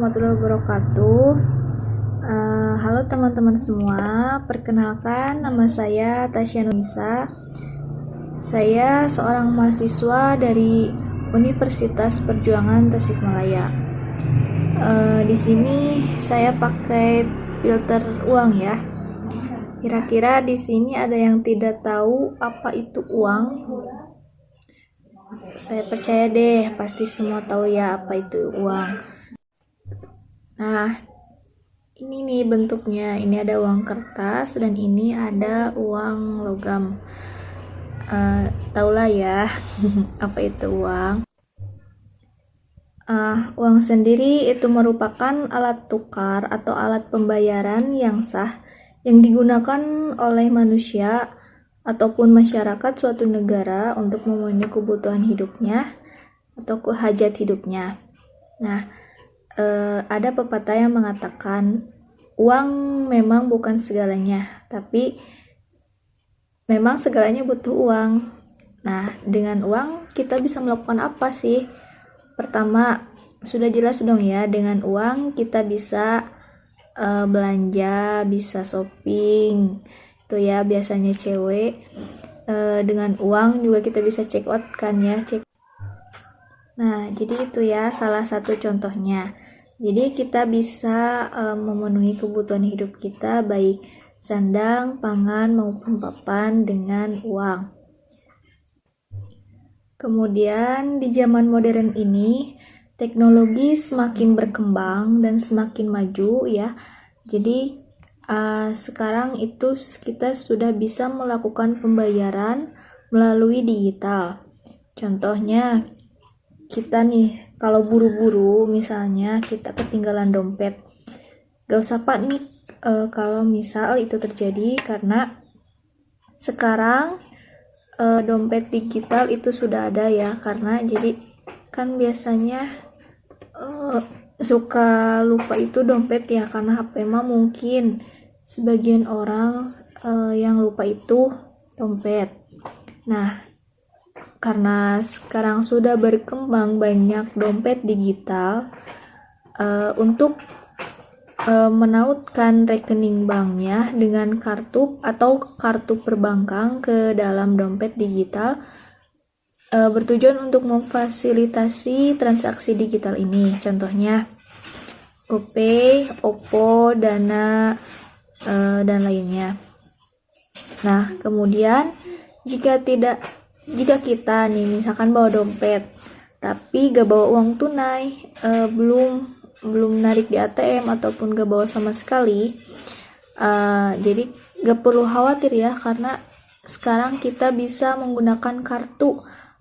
Warahmatullahi wabarakatuh. Halo teman-teman semua, perkenalkan nama saya Tasya Nunisa. Saya seorang mahasiswa dari Universitas Perjuangan Tasikmalaya. Di sini saya pakai filter uang ya. Kira-kira di sini ada yang tidak tahu apa itu uang? Saya percaya deh, pasti semua tahu ya apa itu uang. Nah, ini nih bentuknya. Ini ada uang kertas dan ini ada uang logam. Taulah ya apa itu uang. Uang sendiri itu merupakan alat tukar atau alat pembayaran yang sah yang digunakan oleh manusia ataupun masyarakat suatu negara untuk memenuhi kebutuhan hidupnya atau hajat hidupnya. Nah, ada pepatah yang mengatakan uang memang bukan segalanya, tapi memang segalanya butuh uang. Nah, dengan uang kita bisa melakukan apa sih? Pertama, sudah jelas dong ya, dengan uang kita bisa belanja, bisa shopping. Itu ya biasanya cewek. Dengan uang juga kita bisa check out kan ya, Nah, jadi itu ya salah satu contohnya. Jadi kita bisa memenuhi kebutuhan hidup kita baik sandang, pangan maupun papan dengan uang. Kemudian di zaman modern ini teknologi semakin berkembang dan semakin maju ya. Jadi sekarang itu kita sudah bisa melakukan pembayaran melalui digital. Contohnya kita nih kalau buru-buru misalnya kita ketinggalan dompet, gak usah panik kalau misal itu terjadi, karena sekarang dompet digital itu sudah ada ya. Karena jadi kan biasanya suka lupa itu dompet ya, karena HP mah mungkin sebagian orang yang lupa itu dompet. Nah, karena sekarang sudah berkembang banyak dompet digital, untuk menautkan rekening banknya dengan kartu atau kartu perbankan ke dalam dompet digital, bertujuan untuk memfasilitasi transaksi digital ini. Contohnya GoPay, Oppo, Dana, dan lainnya. Nah, kemudian jika kita nih misalkan bawa dompet tapi gak bawa uang tunai, belum narik di ATM ataupun gak bawa sama sekali, jadi gak perlu khawatir ya, karena sekarang kita bisa menggunakan kartu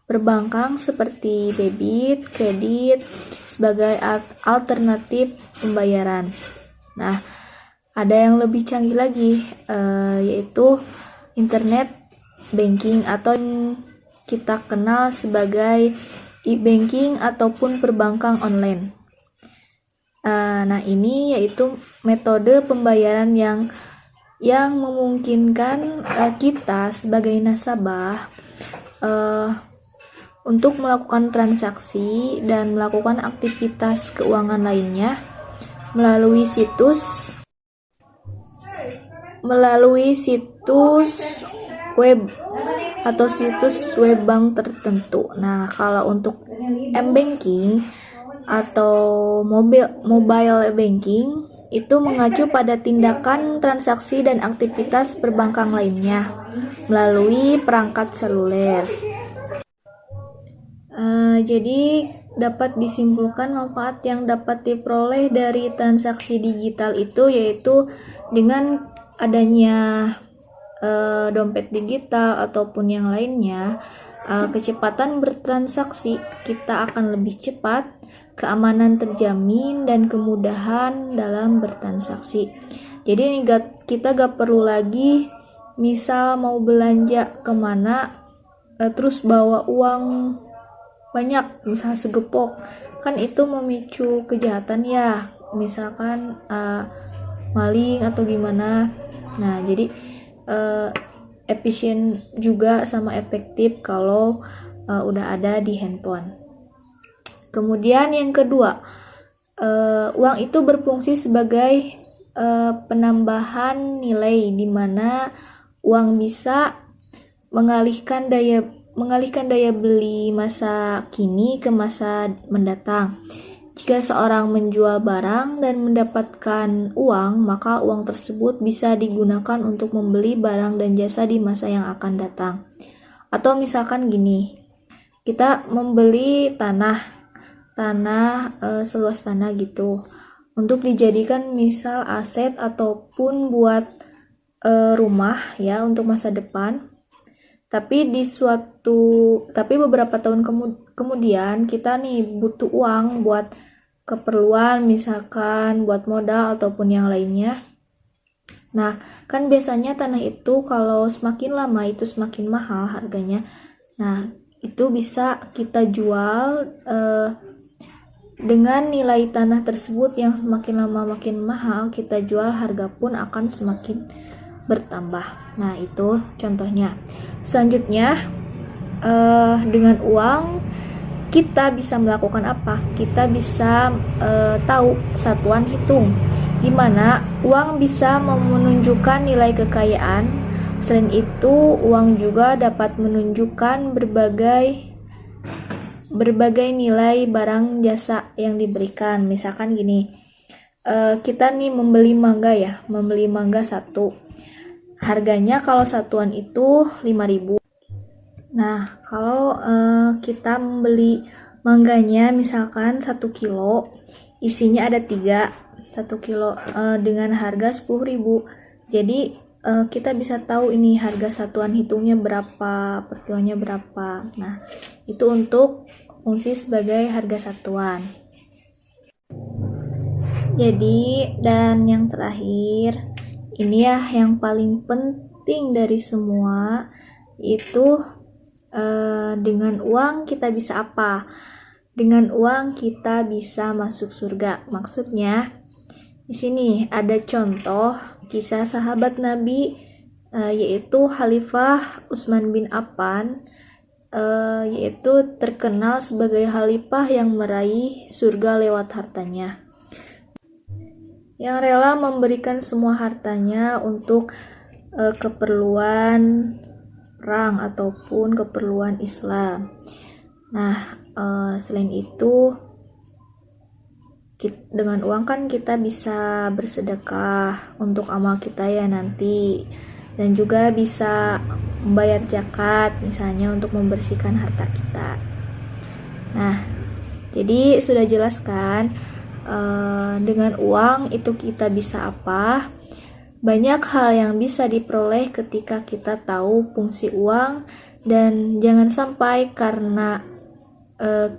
perbankan seperti debit, kredit sebagai alternatif pembayaran. Nah, ada yang lebih canggih lagi, yaitu internet banking atau yang kita kenal sebagai e-banking ataupun perbankan online. Nah, ini yaitu metode pembayaran yang memungkinkan kita sebagai nasabah untuk melakukan transaksi dan melakukan aktivitas keuangan lainnya melalui situs web atau situs web bank tertentu. Nah, kalau untuk m-banking atau mobile banking itu mengacu pada tindakan transaksi dan aktivitas perbankan lainnya melalui perangkat seluler. Jadi dapat disimpulkan manfaat yang dapat diperoleh dari transaksi digital itu yaitu dengan adanya dompet digital ataupun yang lainnya, kecepatan bertransaksi kita akan lebih cepat, keamanan terjamin, dan kemudahan dalam bertransaksi. Jadi kita gak perlu lagi misal mau belanja kemana terus bawa uang banyak, misalnya segepok, kan itu memicu kejahatan ya, misalkan maling atau gimana. Nah, jadi efisien juga sama efektif kalau udah ada di handphone. Kemudian yang kedua, Uang itu berfungsi sebagai penambahan nilai, di mana uang bisa mengalihkan daya beli masa kini ke masa mendatang. Jika seorang menjual barang dan mendapatkan uang, maka uang tersebut bisa digunakan untuk membeli barang dan jasa di masa yang akan datang. Atau misalkan gini, kita membeli seluas tanah gitu untuk dijadikan misal aset ataupun buat rumah ya untuk masa depan. Tapi beberapa tahun kemudian kita nih butuh uang buat keperluan, misalkan buat modal ataupun yang lainnya. Nah, kan biasanya tanah itu kalau semakin lama itu semakin mahal harganya. Nah, itu bisa kita jual dengan nilai tanah tersebut yang semakin lama makin mahal, kita jual, harga pun akan semakin bertambah. Nah, itu contohnya. Selanjutnya, dengan uang kita bisa melakukan apa? Kita bisa tahu satuan hitung, di mana uang bisa menunjukkan nilai kekayaan. Selain itu, uang juga dapat menunjukkan berbagai nilai barang jasa yang diberikan. Misalkan gini, kita nih membeli mangga satu. Harganya kalau satuan itu 5.000. Nah, kalau kita membeli mangganya misalkan 1 kilo, isinya ada 3, 1 kilo dengan harga 10.000. Jadi kita bisa tahu ini harga satuan hitungnya berapa, per kilonya berapa. Nah, itu untuk fungsi sebagai harga satuan. Jadi, dan yang terakhir, ini ya yang paling penting dari semua, itu dengan uang kita bisa apa? Dengan uang kita bisa masuk surga. Maksudnya di sini ada contoh kisah sahabat Nabi, yaitu Khalifah Utsman bin Affan, yaitu terkenal sebagai khalifah yang meraih surga lewat hartanya, yang rela memberikan semua hartanya untuk keperluan perang ataupun keperluan Islam. Nah, selain itu, dengan uang kan kita bisa bersedekah untuk amal kita ya nanti, dan juga bisa membayar zakat misalnya untuk membersihkan harta kita. Nah, jadi sudah jelas kan dengan uang itu kita bisa apa? Banyak hal yang bisa diperoleh ketika kita tahu fungsi uang, dan jangan sampai karena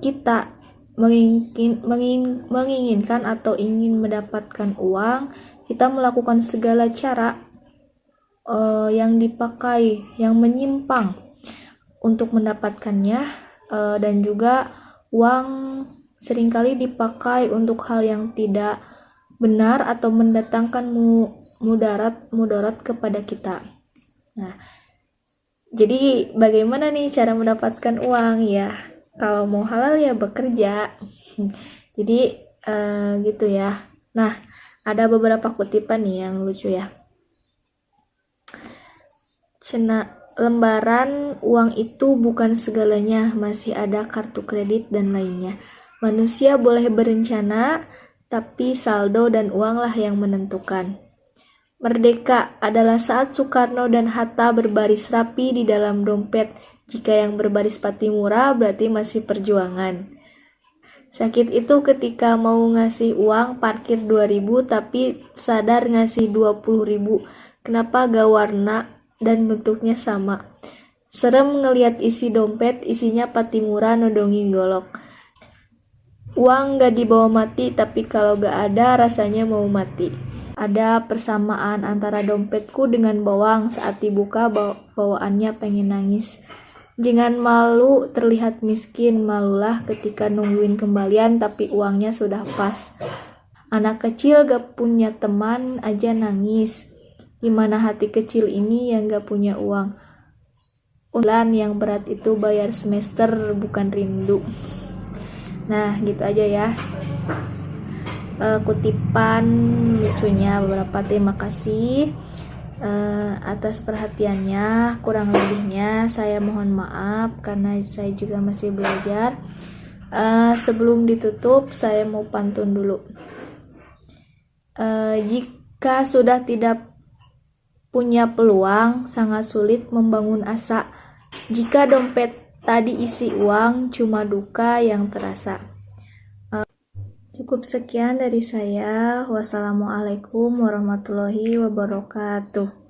kita menginginkan atau ingin mendapatkan uang, kita melakukan segala cara yang dipakai, yang menyimpang untuk mendapatkannya, dan juga uang seringkali dipakai untuk hal yang tidak benar atau mendatangkan mudarat kepada kita. Nah, jadi bagaimana nih cara mendapatkan uang ya? Kalau mau halal ya bekerja. Jadi gitu ya. Nah, ada beberapa kutipan nih yang lucu ya. Lembaran uang itu bukan segalanya, masih ada kartu kredit dan lainnya. Manusia boleh berencana, tapi saldo dan uanglah yang menentukan. Merdeka adalah saat Soekarno dan Hatta berbaris rapi di dalam dompet. Jika yang berbaris Patimura berarti masih perjuangan. Sakit itu ketika mau ngasih uang parkir 2.000 tapi sadar ngasih 20.000. Kenapa gak warna dan bentuknya sama? Serem ngeliat isi dompet, isinya Patimura nodongin golok. Uang gak dibawa mati, tapi kalau gak ada rasanya mau mati. Ada persamaan antara dompetku dengan bawang, saat dibuka bawaannya pengen nangis. Jangan malu terlihat miskin, malulah ketika nungguin kembalian tapi uangnya sudah pas. Anak kecil gak punya teman aja nangis. Gimana hati kecil ini yang gak punya uang? Ulan yang berat itu bayar semester bukan rindu. Nah, gitu aja ya. kutipan lucunya beberapa. Terima kasih atas perhatiannya. Kurang lebihnya saya mohon maaf karena saya juga masih belajar. Sebelum ditutup, saya mau pantun dulu. Jika sudah tidak punya peluang, sangat sulit membangun asa. Jika dompet tadi isi uang, cuma duka yang terasa. Cukup sekian dari saya. Wassalamualaikum warahmatullahi wabarakatuh.